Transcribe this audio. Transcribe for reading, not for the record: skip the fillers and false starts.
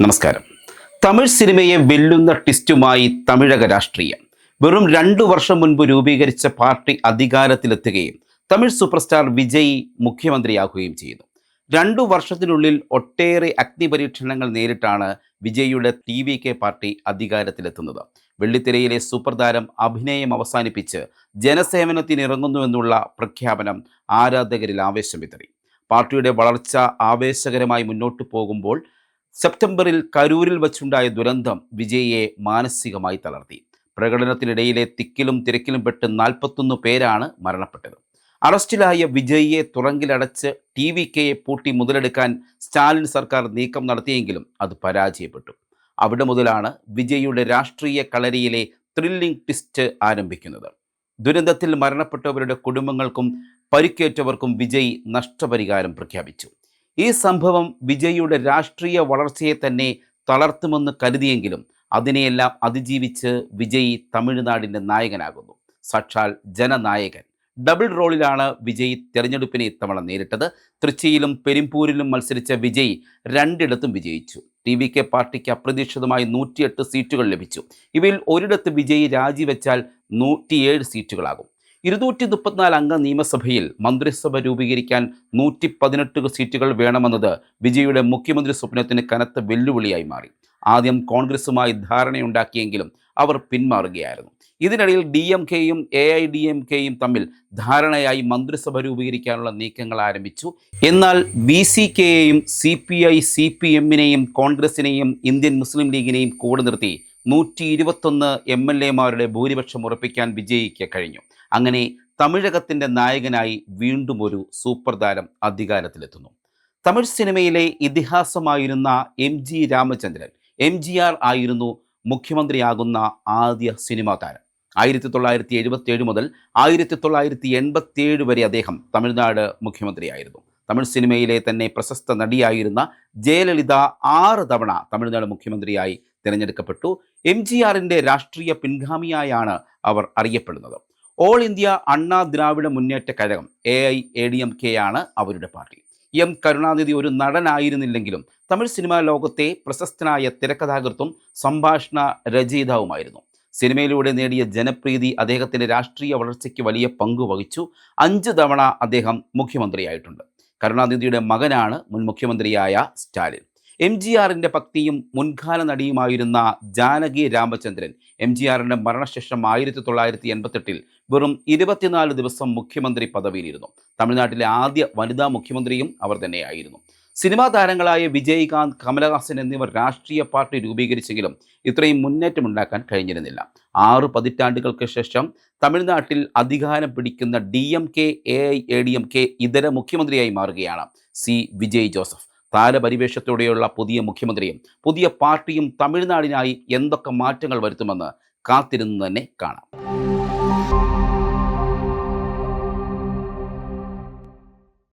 നമസ്കാരം. തമിഴ് സിനിമയെ വെല്ലുന്ന ട്വിസ്റ്റുമായി തമിഴക രാഷ്ട്രീയം. വെറും 2 വർഷം മുൻപ് രൂപീകരിച്ച പാർട്ടി അധികാരത്തിലെത്തുകയും തമിഴ് സൂപ്പർ സ്റ്റാർ വിജയ് മുഖ്യമന്ത്രിയാകുകയും ചെയ്യുന്നു. 2 വർഷത്തിനുള്ളിൽ ഒട്ടേറെ അഗ്നിപരീക്ഷണങ്ങൾ നേരിട്ടാണ് വിജയിയുടെ TVK പാർട്ടി അധികാരത്തിലെത്തുന്നത്. വെള്ളിത്തിരയിലെ സൂപ്പർ താരം അഭിനയം അവസാനിപ്പിച്ച് ജനസേവനത്തിനിറങ്ങുന്നുവെന്നുള്ള പ്രഖ്യാപനം ആരാധകരിൽ ആവേശം വിതറി. പാർട്ടിയുടെ വളർച്ച ആവേശകരമായി മുന്നോട്ടു പോകുമ്പോൾ സെപ്റ്റംബറിൽ കരൂരിൽ വച്ചുണ്ടായ ദുരന്തം വിജയിയെ മാനസികമായി തളർത്തി. പ്രകടനത്തിനിടയിലെ തിക്കിലും തിരക്കിലും പെട്ട് 41 പേരാണ് മരണപ്പെട്ടത്. അറസ്റ്റിലായ വിജയിയെ തുറങ്കിലടച്ച് TVKയെ പൂട്ടി മുതലെടുക്കാൻ സ്റ്റാലിൻ സർക്കാർ നീക്കം നടത്തിയെങ്കിലും അത് പരാജയപ്പെട്ടു. അവിടെ മുതലാണ് വിജയിയുടെ രാഷ്ട്രീയ കളരിയിലെ ത്രില്ലിംഗ് ട്വിസ്റ്റ് ആരംഭിക്കുന്നത്. ദുരന്തത്തിൽ മരണപ്പെട്ടവരുടെ കുടുംബങ്ങൾക്കും പരിക്കേറ്റവർക്കും വിജയ് നഷ്ടപരിഹാരം പ്രഖ്യാപിച്ചു. ഈ സംഭവം വിജയിയുടെ രാഷ്ട്രീയ വളർച്ചയെ തന്നെ തളർത്തുമെന്ന് കരുതിയെങ്കിലും അതിനെയെല്ലാം അതിജീവിച്ച് വിജയ് തമിഴ്നാടിൻ്റെ നായകനാകുന്നു. സാക്ഷാൽ ജനനായകൻ. ഡബിൾ റോളിലാണ് വിജയ് തെരഞ്ഞെടുപ്പിനെ ഇത്തവണ നേരിട്ടത്. തൃച്ചിയിലും പെരുമ്പൂരിലും മത്സരിച്ച വിജയ് 2ഇടത്തും വിജയിച്ചു. TVK പാർട്ടിക്ക് അപ്രതീക്ഷിതമായി 108 സീറ്റുകൾ ലഭിച്ചു. ഇവയിൽ ഒരിടത്ത് വിജയ് രാജിവെച്ചാൽ 107 സീറ്റുകളാകും. 234 അംഗ നിയമസഭയിൽ മന്ത്രിസഭ രൂപീകരിക്കാൻ 118 സീറ്റുകൾ വേണമെന്നത് വിജയിയുടെ മുഖ്യമന്ത്രി സ്വപ്നത്തിന് കനത്ത വെല്ലുവിളിയായി മാറി. ആദ്യം കോൺഗ്രസുമായി ധാരണയുണ്ടാക്കിയെങ്കിലും അവർ പിന്മാറുകയായിരുന്നു. ഇതിനിടയിൽ DMKയും AIDMKയും തമ്മിൽ ധാരണയായി മന്ത്രിസഭ രൂപീകരിക്കാനുള്ള നീക്കങ്ങൾ ആരംഭിച്ചു. എന്നാൽ VCKയെയും CPI CPMനെയും കോൺഗ്രസിനെയും ഇന്ത്യൻ മുസ്ലിം ലീഗിനെയും കൂടെ നിർത്തി 121 MLAമാരുടെ ഭൂരിപക്ഷം ഉറപ്പിക്കാൻ വിജയിക്ക് കഴിഞ്ഞു. അങ്ങനെ തമിഴകത്തിൻ്റെ നായകനായി വീണ്ടും ഒരു സൂപ്പർ താരം അധികാരത്തിലെത്തുന്നു. തമിഴ് സിനിമയിലെ ഇതിഹാസമായിരുന്ന MG രാമചന്ദ്രൻ MGR ആയിരുന്നു മുഖ്യമന്ത്രിയാകുന്ന ആദ്യ സിനിമാ താരം. 1977 മുതൽ 1987 വരെ അദ്ദേഹം തമിഴ്നാട് മുഖ്യമന്ത്രിയായിരുന്നു. തമിഴ് സിനിമയിലെ തന്നെ പ്രശസ്ത നടിയായിരുന്ന ജയലളിത 6 തവണ തമിഴ്നാട് മുഖ്യമന്ത്രിയായി തിരഞ്ഞെടുക്കപ്പെട്ടു. MGRൻ്റെ രാഷ്ട്രീയ പിൻഗാമിയായാണ് അവർ അറിയപ്പെടുന്നത്. ഓൾ ഇന്ത്യ അണ്ണാ ദ്രാവിഡ മുന്നേറ്റ കഴകം AIADMKയാണ് അവരുടെ പാർട്ടി. കരുണാനിധി ഒരു നടനായിരുന്നില്ലെങ്കിലും തമിഴ് സിനിമാ ലോകത്തെ പ്രശസ്തനായ തിരക്കഥാകൃത്തും സംഭാഷണ രചയിതാവുമായിരുന്നു. സിനിമയിലൂടെ നേടിയ ജനപ്രീതി അദ്ദേഹത്തിൻ്റെ രാഷ്ട്രീയ വളർച്ചയ്ക്ക് വലിയ പങ്ക് വഹിച്ചു. 5 തവണ അദ്ദേഹം മുഖ്യമന്ത്രിയായിട്ടുണ്ട്. കരുണാനിധിയുടെ മകനാണ് മുൻ മുഖ്യമന്ത്രിയായ സ്റ്റാലിൻ. MGRൻ്റെ ഭക്തിയും മുൻകാല നടിയുമായിരുന്ന ജാനകി രാമചന്ദ്രൻ MGRൻ്റെ മരണശേഷം 1988 വെറും 24 ദിവസം മുഖ്യമന്ത്രി പദവിയിലിരുന്നു. തമിഴ്നാട്ടിലെ ആദ്യ വനിതാ മുഖ്യമന്ത്രിയും അവർ തന്നെയായിരുന്നു. സിനിമാ താരങ്ങളായ വിജയകാന്ത്, കമലഹാസൻ എന്നിവർ രാഷ്ട്രീയ പാർട്ടി രൂപീകരിച്ചെങ്കിലും ഇത്രയും മുന്നേറ്റമുണ്ടാക്കാൻ കഴിഞ്ഞിരുന്നില്ല. 6 പതിറ്റാണ്ടുകൾക്ക് ശേഷം തമിഴ്നാട്ടിൽ അധികാരം പിടിക്കുന്ന DMK AIADMK ഇതര മുഖ്യമന്ത്രിയായി മാറുകയാണ് വിജയ് ജോസഫ്. താരപരിവേഷത്തോടെയുള്ള പുതിയ മുഖ്യമന്ത്രിയും പുതിയ പാർട്ടിയും തമിഴ്നാടിനായി എന്തൊക്കെ മാറ്റങ്ങൾ വരുത്തുമെന്ന് കാത്തിരുന്ന് തന്നെ കാണാം.